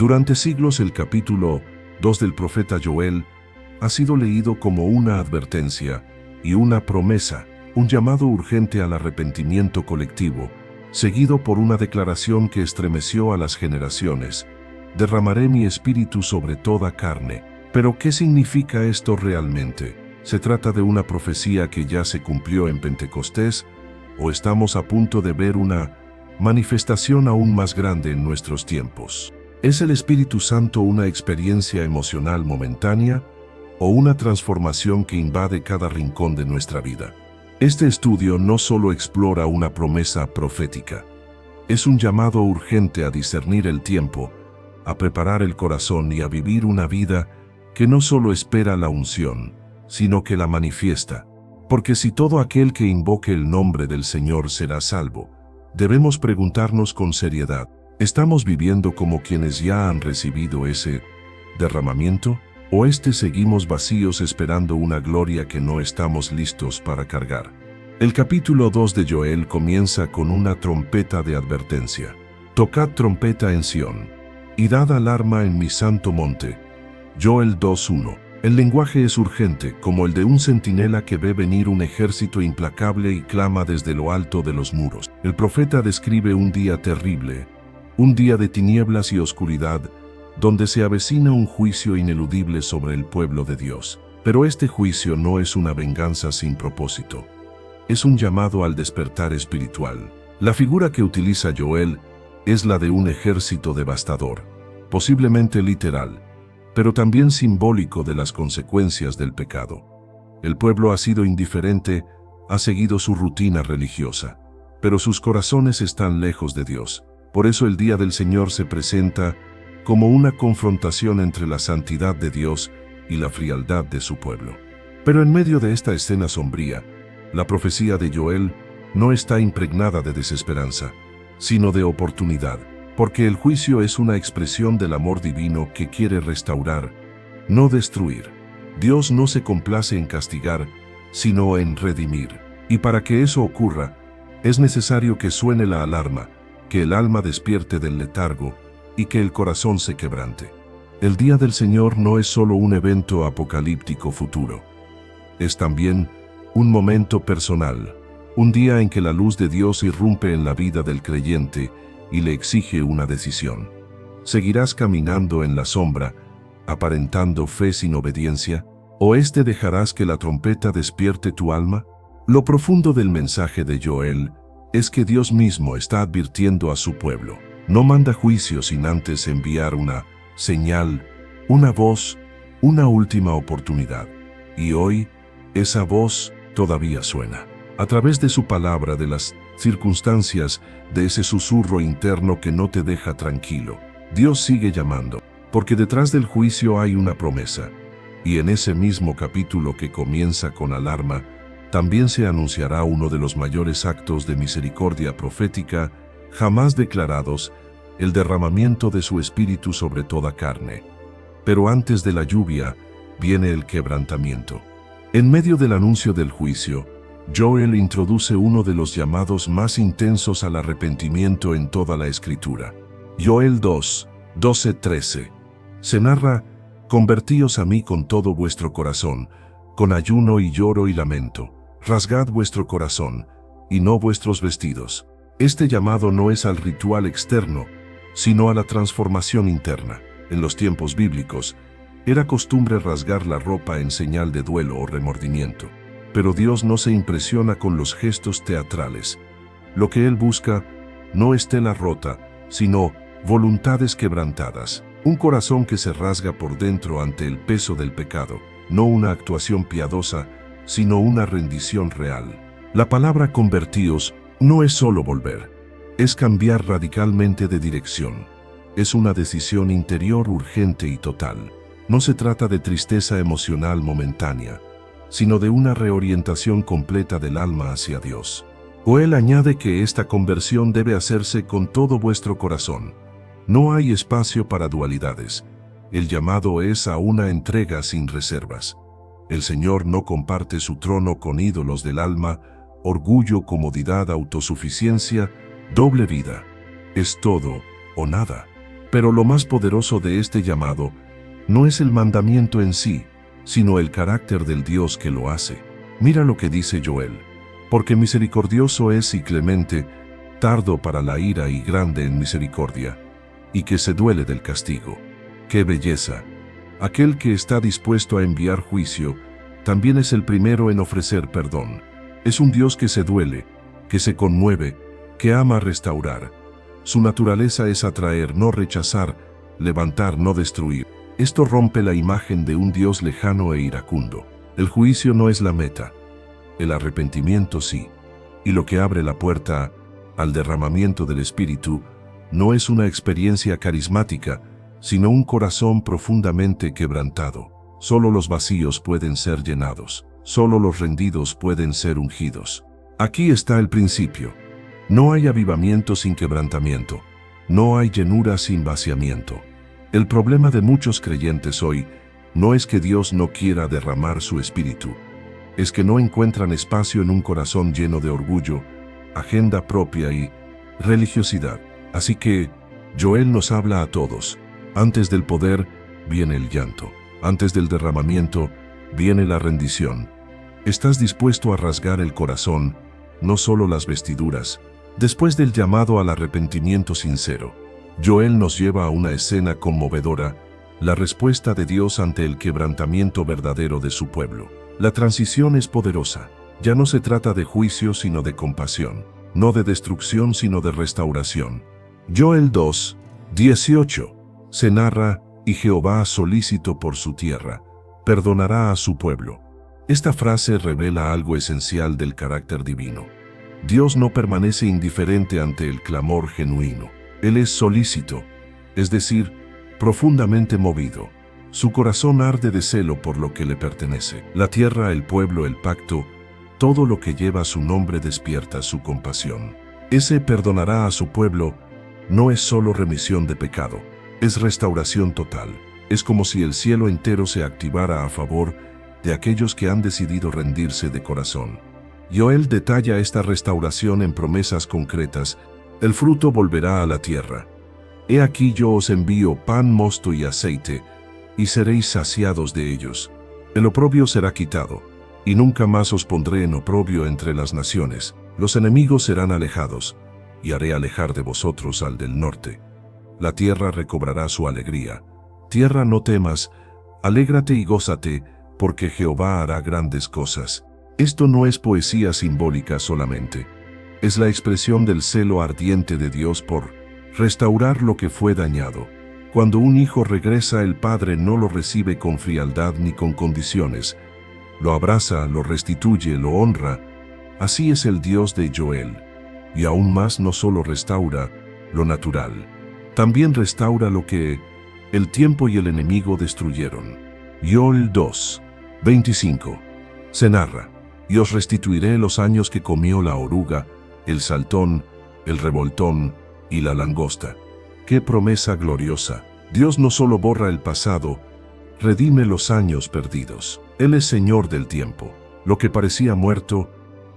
Durante siglos el capítulo 2 del profeta Joel ha sido leído como una advertencia y una promesa, un llamado urgente al arrepentimiento colectivo, seguido por una declaración que estremeció a las generaciones: derramaré mi espíritu sobre toda carne. Pero ¿qué significa esto realmente? ¿Se trata de una profecía que ya se cumplió en Pentecostés, o estamos a punto de ver una manifestación aún más grande en nuestros tiempos? ¿Es el Espíritu Santo una experiencia emocional momentánea o una transformación que invade cada rincón de nuestra vida? Este estudio no solo explora una promesa profética, es un llamado urgente a discernir el tiempo, a preparar el corazón y a vivir una vida que no solo espera la unción, sino que la manifiesta. Porque si todo aquel que invoque el nombre del Señor será salvo, debemos preguntarnos con seriedad: ¿estamos viviendo como quienes ya han recibido ese derramamiento? ¿O seguimos vacíos esperando una gloria que no estamos listos para cargar? El capítulo 2 de Joel comienza con una trompeta de advertencia. Tocad trompeta en Sión, y dad alarma en mi santo monte. Joel 2:1. El lenguaje es urgente, como el de un centinela que ve venir un ejército implacable y clama desde lo alto de los muros. El profeta describe un día terrible, un día de tinieblas y oscuridad, donde se avecina un juicio ineludible sobre el pueblo de Dios. Pero este juicio no es una venganza sin propósito. Es un llamado al despertar espiritual. La figura que utiliza Joel es la de un ejército devastador, posiblemente literal, pero también simbólico de las consecuencias del pecado. El pueblo ha sido indiferente, ha seguido su rutina religiosa, pero sus corazones están lejos de Dios. Por eso el día del Señor se presenta como una confrontación entre la santidad de Dios y la frialdad de su pueblo. Pero en medio de esta escena sombría, la profecía de Joel no está impregnada de desesperanza, sino de oportunidad, porque el juicio es una expresión del amor divino que quiere restaurar, no destruir. Dios no se complace en castigar, sino en redimir. Y para que eso ocurra, es necesario que suene la alarma, que el alma despierte del letargo y que el corazón se quebrante. El día del Señor no es solo un evento apocalíptico futuro. Es también un momento personal, un día en que la luz de Dios irrumpe en la vida del creyente y le exige una decisión. ¿Seguirás caminando en la sombra, aparentando fe sin obediencia? ¿O dejarás que la trompeta despierte tu alma? Lo profundo del mensaje de Joel es que Dios mismo está advirtiendo a su pueblo. No manda juicio sin antes enviar una señal, una voz, una última oportunidad. Y hoy, esa voz todavía suena. A través de su palabra, de las circunstancias, de ese susurro interno que no te deja tranquilo, Dios sigue llamando, porque detrás del juicio hay una promesa. Y en ese mismo capítulo que comienza con alarma, también se anunciará uno de los mayores actos de misericordia profética jamás declarados: el derramamiento de su espíritu sobre toda carne. Pero antes de la lluvia, viene el quebrantamiento. En medio del anuncio del juicio, Joel introduce uno de los llamados más intensos al arrepentimiento en toda la Escritura. Joel 2, 12-13. Se narra: convertíos a mí con todo vuestro corazón, con ayuno y lloro y lamento. Rasgad vuestro corazón, y no vuestros vestidos. Este llamado no es al ritual externo, sino a la transformación interna. En los tiempos bíblicos, era costumbre rasgar la ropa en señal de duelo o remordimiento. Pero Dios no se impresiona con los gestos teatrales. Lo que Él busca no es tela rota, sino voluntades quebrantadas. Un corazón que se rasga por dentro ante el peso del pecado. No una actuación piadosa, sino una rendición real. La palabra convertíos no es solo volver. Es cambiar radicalmente de dirección. Es una decisión interior urgente y total. No se trata de tristeza emocional momentánea, sino de una reorientación completa del alma hacia Dios. Joel añade que esta conversión debe hacerse con todo vuestro corazón. No hay espacio para dualidades. El llamado es a una entrega sin reservas. El Señor no comparte su trono con ídolos del alma, orgullo, comodidad, autosuficiencia, doble vida. Es todo o nada. Pero lo más poderoso de este llamado no es el mandamiento en sí, sino el carácter del Dios que lo hace. Mira lo que dice Joel: porque misericordioso es y clemente, tardo para la ira y grande en misericordia, y que se duele del castigo. ¡Qué belleza! Aquel que está dispuesto a enviar juicio, también es el primero en ofrecer perdón. Es un Dios que se duele, que se conmueve, que ama restaurar. Su naturaleza es atraer, no rechazar, levantar, no destruir. Esto rompe la imagen de un Dios lejano e iracundo. El juicio no es la meta, el arrepentimiento sí. Y lo que abre la puerta al derramamiento del Espíritu no es una experiencia carismática, sino un corazón profundamente quebrantado. Solo los vacíos pueden ser llenados, solo los rendidos pueden ser ungidos. Aquí está el principio. No hay avivamiento sin quebrantamiento, no hay llenura sin vaciamiento. El problema de muchos creyentes hoy no es que Dios no quiera derramar su Espíritu, es que no encuentran espacio en un corazón lleno de orgullo, agenda propia y religiosidad. Así que Joel nos habla a todos: antes del poder viene el llanto, antes del derramamiento viene la rendición. ¿Estás dispuesto a rasgar el corazón, no solo las vestiduras? Después del llamado al arrepentimiento sincero, Joel nos lleva a una escena conmovedora, la respuesta de Dios ante el quebrantamiento verdadero de su pueblo. La transición es poderosa. Ya no se trata de juicio sino de compasión, no de destrucción sino de restauración. Joel 2, 18. Se narra: y Jehová, solícito por su tierra, perdonará a su pueblo. Esta frase revela algo esencial del carácter divino. Dios no permanece indiferente ante el clamor genuino. Él es solícito, es decir, profundamente movido. Su corazón arde de celo por lo que le pertenece. La tierra, el pueblo, el pacto, todo lo que lleva su nombre despierta su compasión. Ese perdonará a su pueblo no es solo remisión de pecado, es restauración total. Es como si el cielo entero se activara a favor de aquellos que han decidido rendirse de corazón. Joel detalla esta restauración en promesas concretas: el fruto volverá a la tierra. He aquí yo os envío pan, mosto y aceite, y seréis saciados de ellos. El oprobio será quitado, y nunca más os pondré en oprobio entre las naciones. Los enemigos serán alejados, y haré alejar de vosotros al del norte. La tierra recobrará su alegría. Tierra, no temas, alégrate y gózate, porque Jehová hará grandes cosas. Esto no es poesía simbólica solamente. Es la expresión del celo ardiente de Dios por restaurar lo que fue dañado. Cuando un hijo regresa, el padre no lo recibe con frialdad ni con condiciones. Lo abraza, lo restituye, lo honra. Así es el Dios de Joel. Y aún más, no solo restaura lo natural, también restaura lo que el tiempo y el enemigo destruyeron. Joel 2, 25. Se narra: y os restituiré los años que comió la oruga, el saltón, el revoltón y la langosta. ¡Qué promesa gloriosa! Dios no solo borra el pasado, redime los años perdidos. Él es Señor del tiempo. Lo que parecía muerto,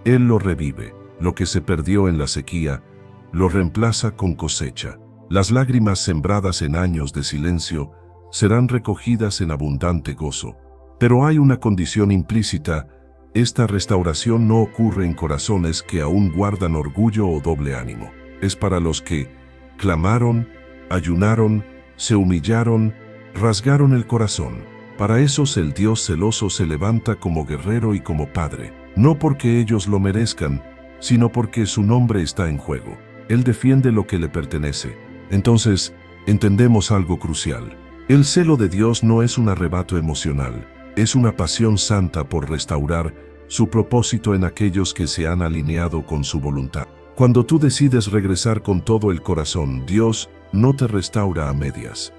Él lo revive. Lo que se perdió en la sequía, lo reemplaza con cosecha. Las lágrimas sembradas en años de silencio serán recogidas en abundante gozo. Pero hay una condición implícita: esta restauración no ocurre en corazones que aún guardan orgullo o doble ánimo. Es para los que clamaron, ayunaron, se humillaron, rasgaron el corazón. Para esos el Dios celoso se levanta como guerrero y como padre, no porque ellos lo merezcan, sino porque su nombre está en juego. Él defiende lo que le pertenece. Entonces, entendemos algo crucial. El celo de Dios no es un arrebato emocional, es una pasión santa por restaurar su propósito en aquellos que se han alineado con su voluntad. Cuando tú decides regresar con todo el corazón, Dios no te restaura a medias.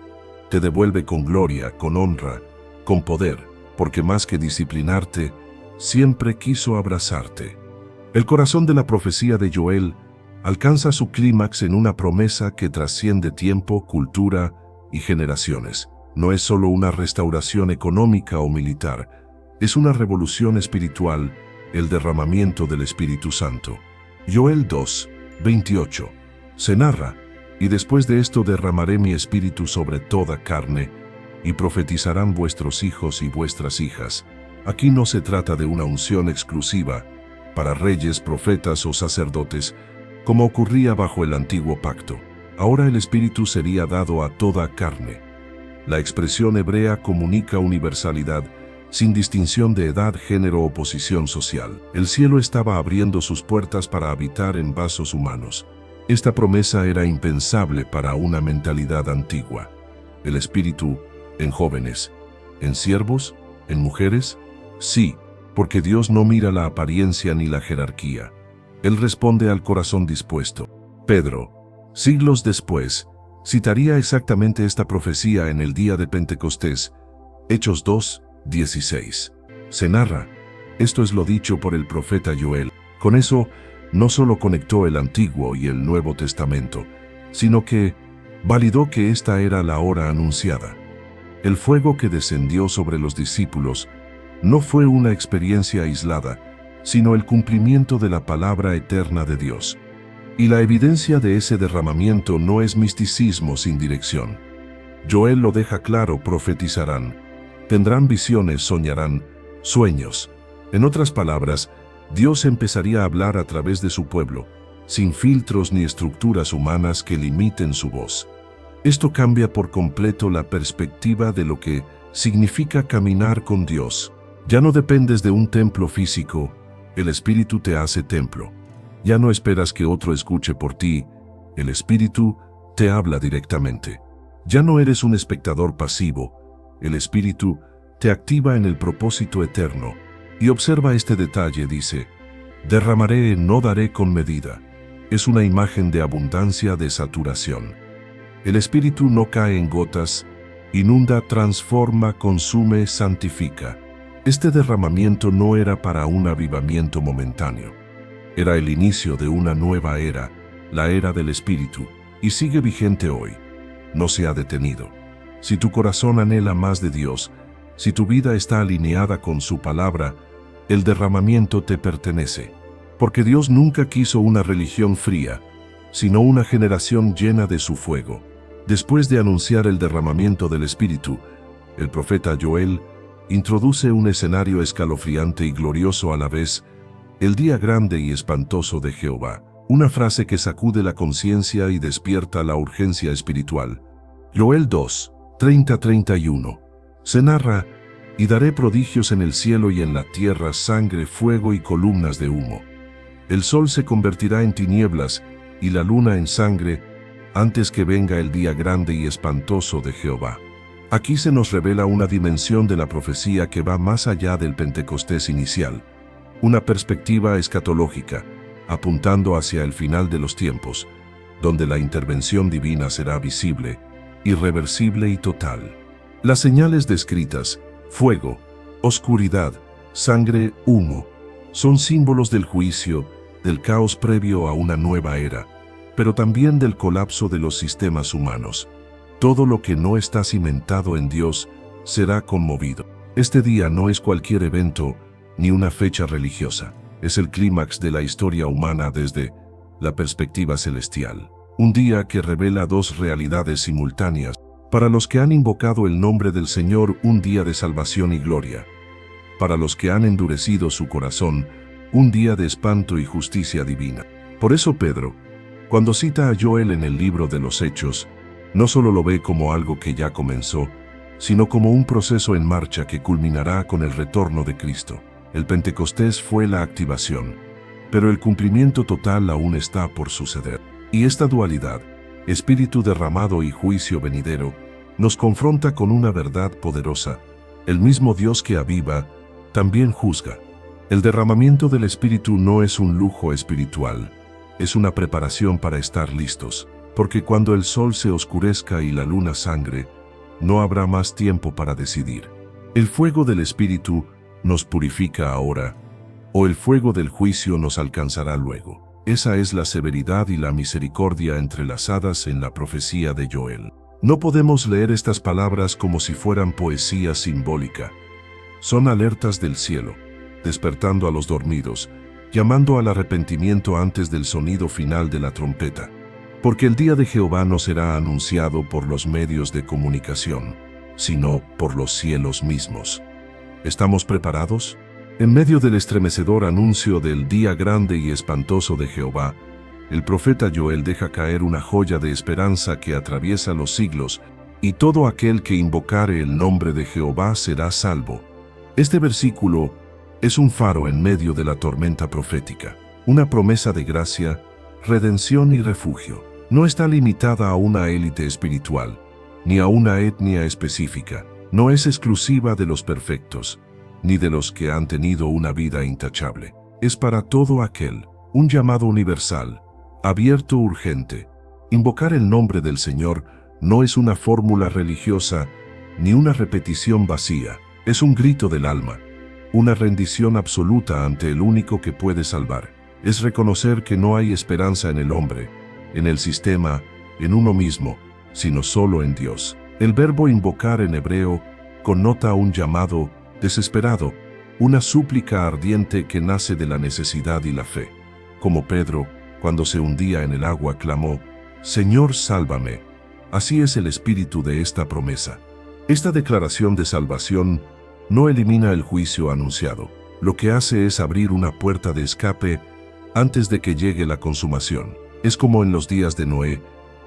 Te devuelve con gloria, con honra, con poder, porque más que disciplinarte, siempre quiso abrazarte. El corazón de la profecía de Joel alcanza su clímax en una promesa que trasciende tiempo, cultura y generaciones. No es solo una restauración económica o militar, es una revolución espiritual, el derramamiento del Espíritu Santo. Joel 2, 28. Se narra: Y después de esto derramaré mi espíritu sobre toda carne, y profetizarán vuestros hijos y vuestras hijas. Aquí no se trata de una unción exclusiva para reyes, profetas o sacerdotes, como ocurría bajo el antiguo pacto. Ahora el espíritu sería dado a toda carne. La expresión hebrea comunica universalidad, sin distinción de edad, género o posición social. El cielo estaba abriendo sus puertas para habitar en vasos humanos. Esta promesa era impensable para una mentalidad antigua. El espíritu, en jóvenes, en siervos, en mujeres, sí, porque Dios no mira la apariencia ni la jerarquía. Él responde al corazón dispuesto. Pedro, siglos después, citaría exactamente esta profecía en el día de Pentecostés, Hechos 2:16. Se narra, esto es lo dicho por el profeta Joel. Con eso, no solo conectó el Antiguo y el Nuevo Testamento, sino que validó que esta era la hora anunciada. El fuego que descendió sobre los discípulos no fue una experiencia aislada, sino el cumplimiento de la palabra eterna de Dios. Y la evidencia de ese derramamiento no es misticismo sin dirección. Joel lo deja claro: profetizarán, tendrán visiones, soñarán, sueños. En otras palabras, Dios empezaría a hablar a través de su pueblo, sin filtros ni estructuras humanas que limiten su voz. Esto cambia por completo la perspectiva de lo que significa caminar con Dios. Ya no dependes de un templo físico, el Espíritu te hace templo. Ya no esperas que otro escuche por ti, el Espíritu te habla directamente. Ya no eres un espectador pasivo, el Espíritu te activa en el propósito eterno. Y observa este detalle, dice, derramaré, no daré con medida. Es una imagen de abundancia, de saturación. El Espíritu no cae en gotas, inunda, transforma, consume, santifica. Este derramamiento no era para un avivamiento momentáneo. Era el inicio de una nueva era, la era del Espíritu, y sigue vigente hoy. No se ha detenido. Si tu corazón anhela más de Dios, si tu vida está alineada con su palabra, el derramamiento te pertenece. Porque Dios nunca quiso una religión fría, sino una generación llena de su fuego. Después de anunciar el derramamiento del Espíritu, el profeta Joel introduce un escenario escalofriante y glorioso a la vez: el día grande y espantoso de Jehová. Una frase que sacude la conciencia y despierta la urgencia espiritual. Joel 2:30-31. Se narra: y daré prodigios en el cielo y en la tierra, sangre, fuego y columnas de humo. El sol se convertirá en tinieblas y la luna en sangre, antes que venga el día grande y espantoso de Jehová. Aquí se nos revela una dimensión de la profecía que va más allá del Pentecostés inicial, una perspectiva escatológica, apuntando hacia el final de los tiempos, donde la intervención divina será visible, irreversible y total. Las señales descritas, fuego, oscuridad, sangre, humo, son símbolos del juicio, del caos previo a una nueva era, pero también del colapso de los sistemas humanos. Todo lo que no está cimentado en Dios será conmovido. Este día no es cualquier evento ni una fecha religiosa. Es el clímax de la historia humana desde la perspectiva celestial. Un día que revela dos realidades simultáneas. Para los que han invocado el nombre del Señor, un día de salvación y gloria. Para los que han endurecido su corazón, un día de espanto y justicia divina. Por eso Pedro, cuando cita a Joel en el libro de los Hechos, no solo lo ve como algo que ya comenzó, sino como un proceso en marcha que culminará con el retorno de Cristo. El Pentecostés fue la activación, pero el cumplimiento total aún está por suceder. Y esta dualidad, Espíritu derramado y juicio venidero, nos confronta con una verdad poderosa: el mismo Dios que aviva, también juzga. El derramamiento del Espíritu no es un lujo espiritual, es una preparación para estar listos, porque cuando el sol se oscurezca y la luna sangre, no habrá más tiempo para decidir. El fuego del Espíritu nos purifica ahora, o el fuego del juicio nos alcanzará luego. Esa es la severidad y la misericordia entrelazadas en la profecía de Joel. No podemos leer estas palabras como si fueran poesía simbólica. Son alertas del cielo, despertando a los dormidos, llamando al arrepentimiento antes del sonido final de la trompeta. Porque el día de Jehová no será anunciado por los medios de comunicación, sino por los cielos mismos. ¿Estamos preparados? En medio del estremecedor anuncio del día grande y espantoso de Jehová, el profeta Joel deja caer una joya de esperanza que atraviesa los siglos, y todo aquel que invocare el nombre de Jehová será salvo. Este versículo es un faro en medio de la tormenta profética, una promesa de gracia, redención y refugio. No está limitada a una élite espiritual, ni a una etnia específica. No es exclusiva de los perfectos, ni de los que han tenido una vida intachable. Es para todo aquel, un llamado universal, abierto, urgente. Invocar el nombre del Señor no es una fórmula religiosa ni una repetición vacía. Es un grito del alma, una rendición absoluta ante el único que puede salvar. Es reconocer que no hay esperanza en el hombre, en el sistema, en uno mismo, sino solo en Dios. El verbo invocar en hebreo connota un llamado desesperado, una súplica ardiente que nace de la necesidad y la fe. Como Pedro, cuando se hundía en el agua, clamó: «Señor, sálvame». Así es el espíritu de esta promesa. Esta declaración de salvación no elimina el juicio anunciado. Lo que hace es abrir una puerta de escape antes de que llegue la consumación. Es como en los días de Noé.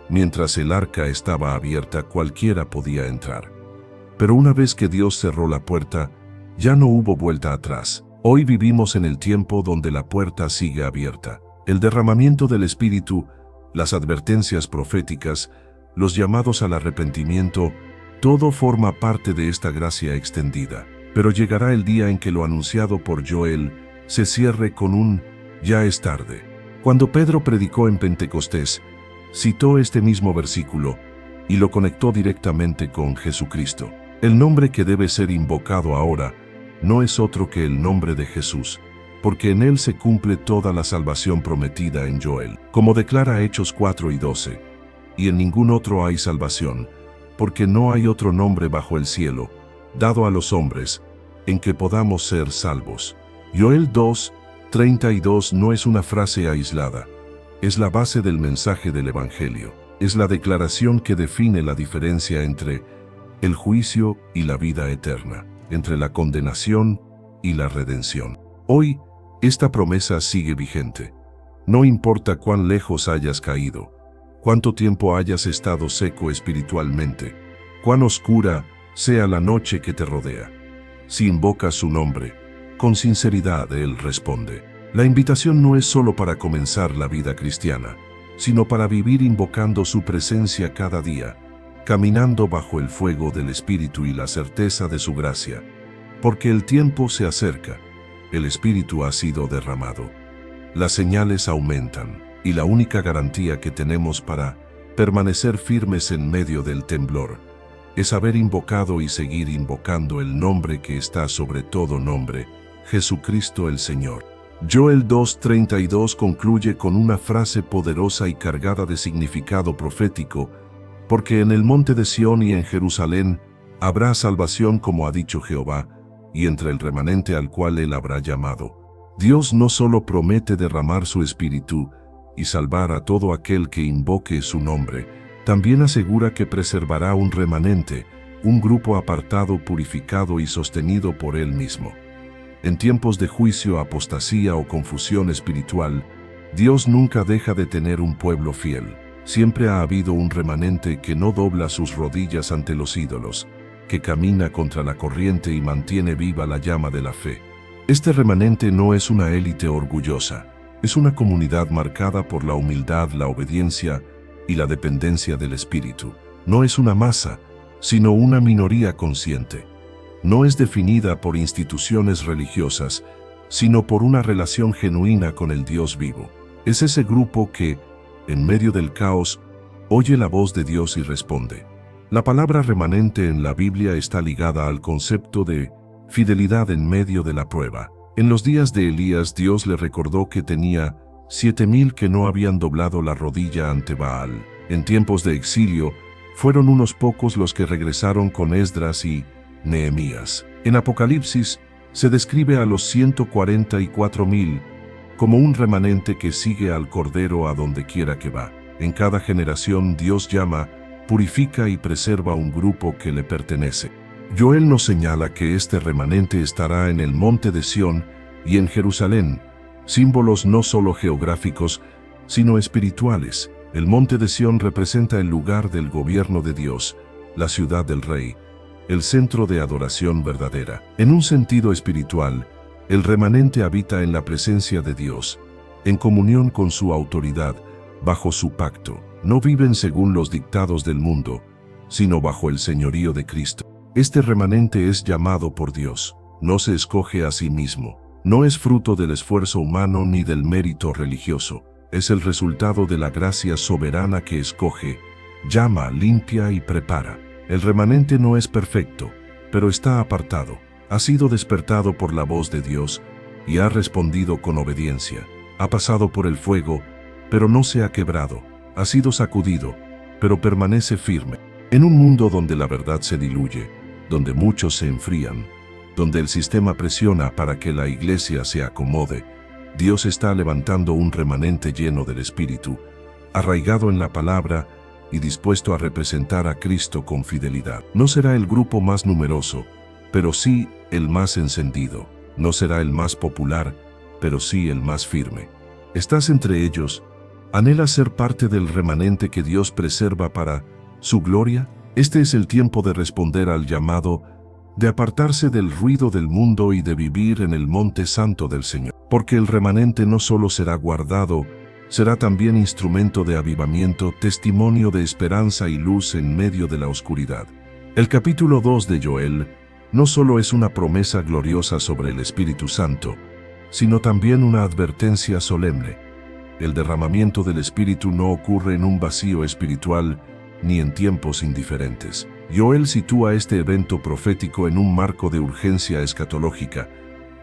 Mientras el arca estaba abierta, cualquiera podía entrar. Pero una vez que Dios cerró la puerta, ya no hubo vuelta atrás. Hoy vivimos en el tiempo donde la puerta sigue abierta. El derramamiento del Espíritu, las advertencias proféticas, los llamados al arrepentimiento, todo forma parte de esta gracia extendida. Pero llegará el día en que lo anunciado por Joel se cierre con un «ya es tarde». Cuando Pedro predicó en Pentecostés, citó este mismo versículo y lo conectó directamente con Jesucristo. El nombre que debe ser invocado ahora no es otro que el nombre de Jesús, porque en él se cumple toda la salvación prometida en Joel. Como declara Hechos 4:12, y en ningún otro hay salvación, porque no hay otro nombre bajo el cielo, dado a los hombres, en que podamos ser salvos. Joel 2:32 no es una frase aislada, es la base del mensaje del Evangelio. Es la declaración que define la diferencia entre el juicio y la vida eterna, entre la condenación y la redención. Hoy, esta promesa sigue vigente. No importa cuán lejos hayas caído, cuánto tiempo hayas estado seco espiritualmente, cuán oscura sea la noche que te rodea. Si invocas su nombre, con sinceridad Él responde. La invitación no es solo para comenzar la vida cristiana, sino para vivir invocando su presencia cada día, caminando bajo el fuego del Espíritu y la certeza de su gracia. Porque el tiempo se acerca, el Espíritu ha sido derramado. Las señales aumentan, y la única garantía que tenemos para permanecer firmes en medio del temblor es haber invocado y seguir invocando el nombre que está sobre todo nombre, Jesucristo el Señor. Joel 2:32 concluye con una frase poderosa y cargada de significado profético: porque en el monte de Sión y en Jerusalén habrá salvación, como ha dicho Jehová, y entre el remanente al cual Él habrá llamado. Dios no solo promete derramar su Espíritu y salvar a todo aquel que invoque su nombre, también asegura que preservará un remanente, un grupo apartado, purificado y sostenido por Él mismo. En tiempos de juicio, apostasía o confusión espiritual, Dios nunca deja de tener un pueblo fiel. Siempre ha habido un remanente que no dobla sus rodillas ante los ídolos, que camina contra la corriente y mantiene viva la llama de la fe. Este remanente no es una élite orgullosa, es una comunidad marcada por la humildad, la obediencia y la dependencia del Espíritu. No es una masa, sino una minoría consciente. No es definida por instituciones religiosas, sino por una relación genuina con el Dios vivo. Es ese grupo que, en medio del caos, oye la voz de Dios y responde. La palabra remanente en la Biblia está ligada al concepto de fidelidad en medio de la prueba. En los días de Elías, Dios le recordó que tenía 7,000 que no habían doblado la rodilla ante Baal. En tiempos de exilio, fueron unos pocos los que regresaron con Esdras y Nehemías. En Apocalipsis, se describe a los 144,000 como un remanente que sigue al Cordero a donde quiera que va. En cada generación Dios llama, purifica y preserva un grupo que le pertenece. Joel nos señala que este remanente estará en el monte de Sión y en Jerusalén, símbolos no solo geográficos, sino espirituales. El monte de Sión representa el lugar del gobierno de Dios, la ciudad del Rey, el centro de adoración verdadera. En un sentido espiritual, el remanente habita en la presencia de Dios, en comunión con su autoridad, bajo su pacto. No viven según los dictados del mundo, sino bajo el señorío de Cristo. Este remanente es llamado por Dios, no se escoge a sí mismo, no es fruto del esfuerzo humano ni del mérito religioso, es el resultado de la gracia soberana que escoge, llama, limpia y prepara. El remanente no es perfecto, pero está apartado, ha sido despertado por la voz de Dios y ha respondido con obediencia. Ha pasado por el fuego, pero no se ha quebrado, ha sido sacudido, pero permanece firme. En un mundo donde la verdad se diluye, donde muchos se enfrían, donde el sistema presiona para que la iglesia se acomode, Dios está levantando un remanente lleno del Espíritu, arraigado en la palabra y dispuesto a representar a Cristo con fidelidad. No será el grupo más numeroso, pero sí el más encendido. No será el más popular, pero sí el más firme. ¿Estás entre ellos? ¿Anhelas ser parte del remanente que Dios preserva para su gloria? Este es el tiempo de responder al llamado, de apartarse del ruido del mundo y de vivir en el monte santo del Señor. Porque el remanente no solo será guardado, será también instrumento de avivamiento, testimonio de esperanza y luz en medio de la oscuridad. El capítulo 2 de Joel no solo es una promesa gloriosa sobre el Espíritu Santo, sino también una advertencia solemne. El derramamiento del Espíritu no ocurre en un vacío espiritual ni en tiempos indiferentes. Joel sitúa este evento profético en un marco de urgencia escatológica,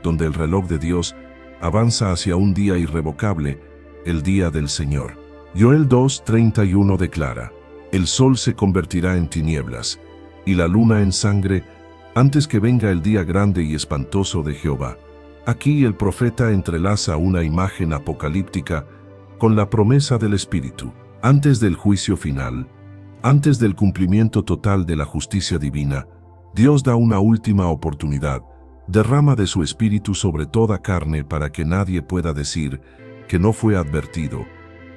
donde el reloj de Dios avanza hacia un día irrevocable, el día del Señor. Joel 2:31 declara: el sol se convertirá en tinieblas, y la luna en sangre, antes que venga el día grande y espantoso de Jehová. Aquí el profeta entrelaza una imagen apocalíptica con la promesa del Espíritu. Antes del juicio final, antes del cumplimiento total de la justicia divina, Dios da una última oportunidad, derrama de su Espíritu sobre toda carne para que nadie pueda decir que no fue advertido,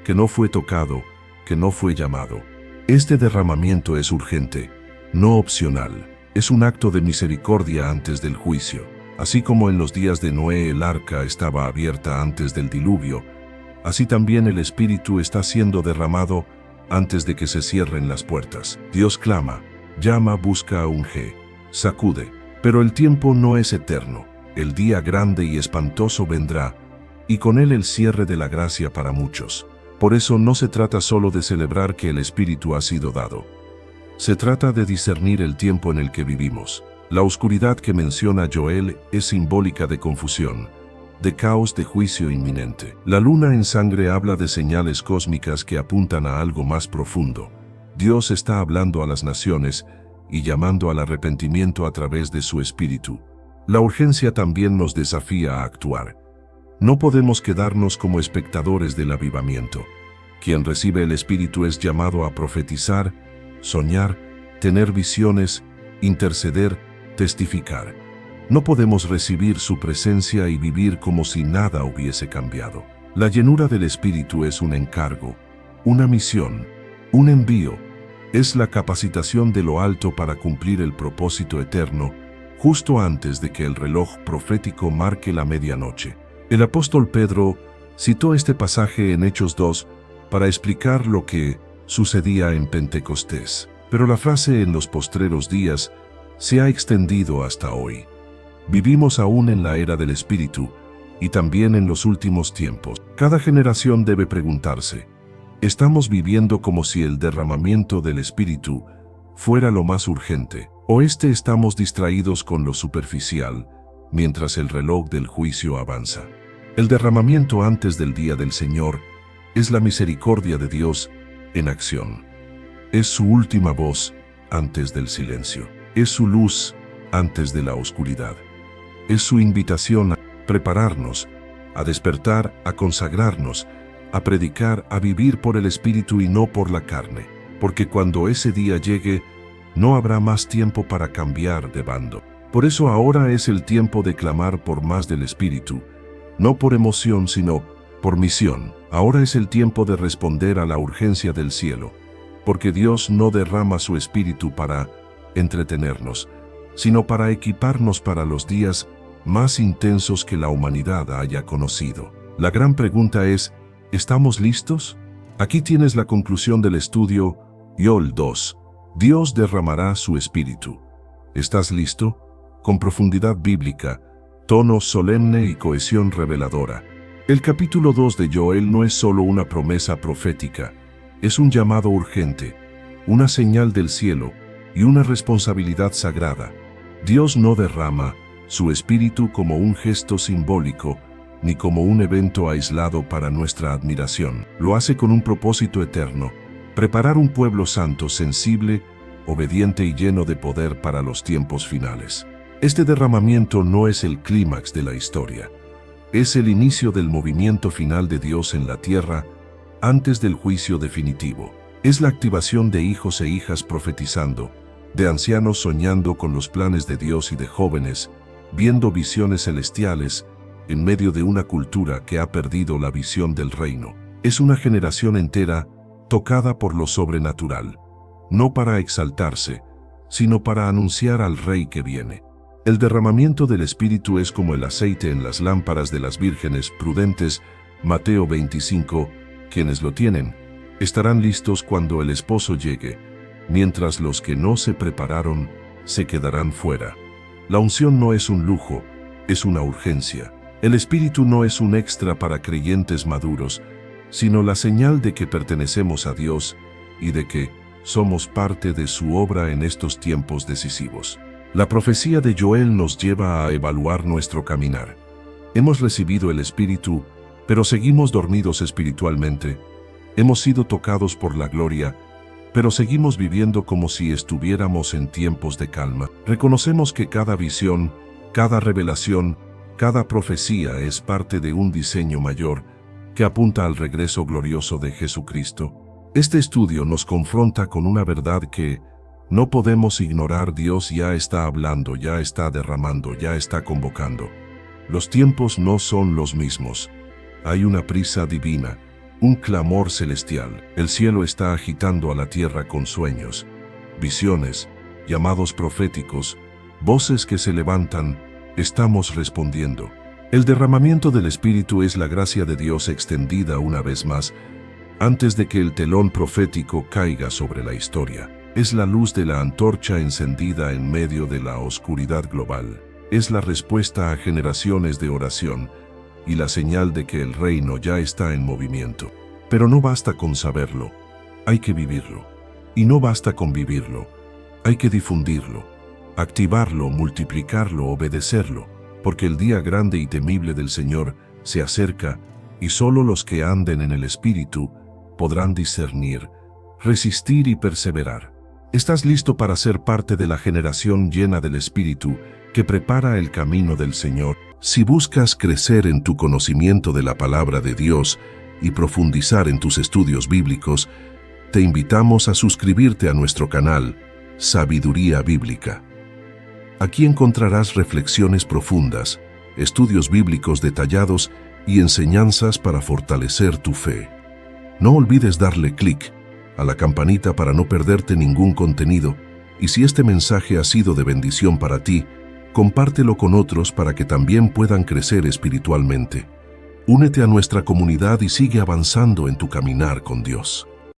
que no fue tocado, que no fue llamado. Este derramamiento es urgente, no opcional. Es un acto de misericordia antes del juicio. Así como en los días de Noé el arca estaba abierta antes del diluvio, así también el Espíritu está siendo derramado antes de que se cierren las puertas. Dios clama, llama, busca, unge, sacude. Pero el tiempo no es eterno. El día grande y espantoso vendrá, y con él el cierre de la gracia para muchos. Por eso no se trata solo de celebrar que el Espíritu ha sido dado. Se trata de discernir el tiempo en el que vivimos. La oscuridad que menciona Joel es simbólica de confusión, de caos, de juicio inminente. La luna en sangre habla de señales cósmicas que apuntan a algo más profundo. Dios está hablando a las naciones y llamando al arrepentimiento a través de su Espíritu. La urgencia también nos desafía a actuar. No podemos quedarnos como espectadores del avivamiento. Quien recibe el Espíritu es llamado a profetizar, soñar, tener visiones, interceder, testificar. No podemos recibir su presencia y vivir como si nada hubiese cambiado. La llenura del Espíritu es un encargo, una misión, un envío. Es la capacitación de lo alto para cumplir el propósito eterno, justo antes de que el reloj profético marque la medianoche. El apóstol Pedro citó este pasaje en Hechos 2 para explicar lo que sucedía en Pentecostés. Pero la frase "en los postreros días" se ha extendido hasta hoy. Vivimos aún en la era del Espíritu y también en los últimos tiempos. Cada generación debe preguntarse, ¿estamos viviendo como si el derramamiento del Espíritu fuera lo más urgente? ¿O estamos distraídos con lo superficial mientras el reloj del juicio avanza? El derramamiento antes del día del Señor es la misericordia de Dios en acción. Es su última voz antes del silencio. Es su luz antes de la oscuridad. Es su invitación a prepararnos, a despertar, a consagrarnos, a predicar, a vivir por el Espíritu y no por la carne, porque cuando ese día llegue, no habrá más tiempo para cambiar de bando. Por eso ahora es el tiempo de clamar por más del Espíritu, no por emoción, sino por misión. Ahora es el tiempo de responder a la urgencia del cielo, porque Dios no derrama su Espíritu para entretenernos, sino para equiparnos para los días más intensos que la humanidad haya conocido. La gran pregunta es, ¿estamos listos? Aquí tienes la conclusión del estudio Joel 2. Dios derramará su Espíritu. ¿Estás listo? Con profundidad bíblica, tono solemne y cohesión reveladora. El capítulo 2 de Joel no es solo una promesa profética, es un llamado urgente, una señal del cielo y una responsabilidad sagrada. Dios no derrama su Espíritu como un gesto simbólico, ni como un evento aislado para nuestra admiración. Lo hace con un propósito eterno: preparar un pueblo santo, sensible, obediente y lleno de poder para los tiempos finales. Este derramamiento no es el clímax de la historia. Es el inicio del movimiento final de Dios en la tierra, antes del juicio definitivo. Es la activación de hijos e hijas profetizando, de ancianos soñando con los planes de Dios y de jóvenes viendo visiones celestiales en medio de una cultura que ha perdido la visión del reino. Es una generación entera tocada por lo sobrenatural, no para exaltarse, sino para anunciar al Rey que viene. El derramamiento del Espíritu es como el aceite en las lámparas de las vírgenes prudentes, Mateo 25, quienes lo tienen estarán listos cuando el esposo llegue, mientras los que no se prepararon se quedarán fuera. La unción no es un lujo, es una urgencia. El Espíritu no es un extra para creyentes maduros, sino la señal de que pertenecemos a Dios y de que somos parte de su obra en estos tiempos decisivos. La profecía de Joel nos lleva a evaluar nuestro caminar. Hemos recibido el Espíritu, pero seguimos dormidos espiritualmente. Hemos sido tocados por la gloria, pero seguimos viviendo como si estuviéramos en tiempos de calma. Reconocemos que cada visión, cada revelación, cada profecía es parte de un diseño mayor que apunta al regreso glorioso de Jesucristo. Este estudio nos confronta con una verdad que no podemos ignorar. Dios ya está hablando, ya está derramando, ya está convocando. Los tiempos no son los mismos. Hay una prisa divina, un clamor celestial. El cielo está agitando a la tierra con sueños, visiones, llamados proféticos, voces que se levantan. Estamos respondiendo. El derramamiento del Espíritu es la gracia de Dios extendida una vez más, antes de que el telón profético caiga sobre la historia. Es la luz de la antorcha encendida en medio de la oscuridad global. Es la respuesta a generaciones de oración y la señal de que el reino ya está en movimiento. Pero no basta con saberlo, hay que vivirlo. Y no basta con vivirlo, hay que difundirlo, activarlo, multiplicarlo, obedecerlo, porque el día grande y temible del Señor se acerca y solo los que anden en el Espíritu podrán discernir, resistir y perseverar. ¿Estás listo para ser parte de la generación llena del Espíritu que prepara el camino del Señor? Si buscas crecer en tu conocimiento de la palabra de Dios y profundizar en tus estudios bíblicos, te invitamos a suscribirte a nuestro canal Sabiduría Bíblica. Aquí encontrarás reflexiones profundas, estudios bíblicos detallados y enseñanzas para fortalecer tu fe. No olvides darle clic a la campanita para no perderte ningún contenido, y si este mensaje ha sido de bendición para ti, compártelo con otros para que también puedan crecer espiritualmente. Únete a nuestra comunidad y sigue avanzando en tu caminar con Dios.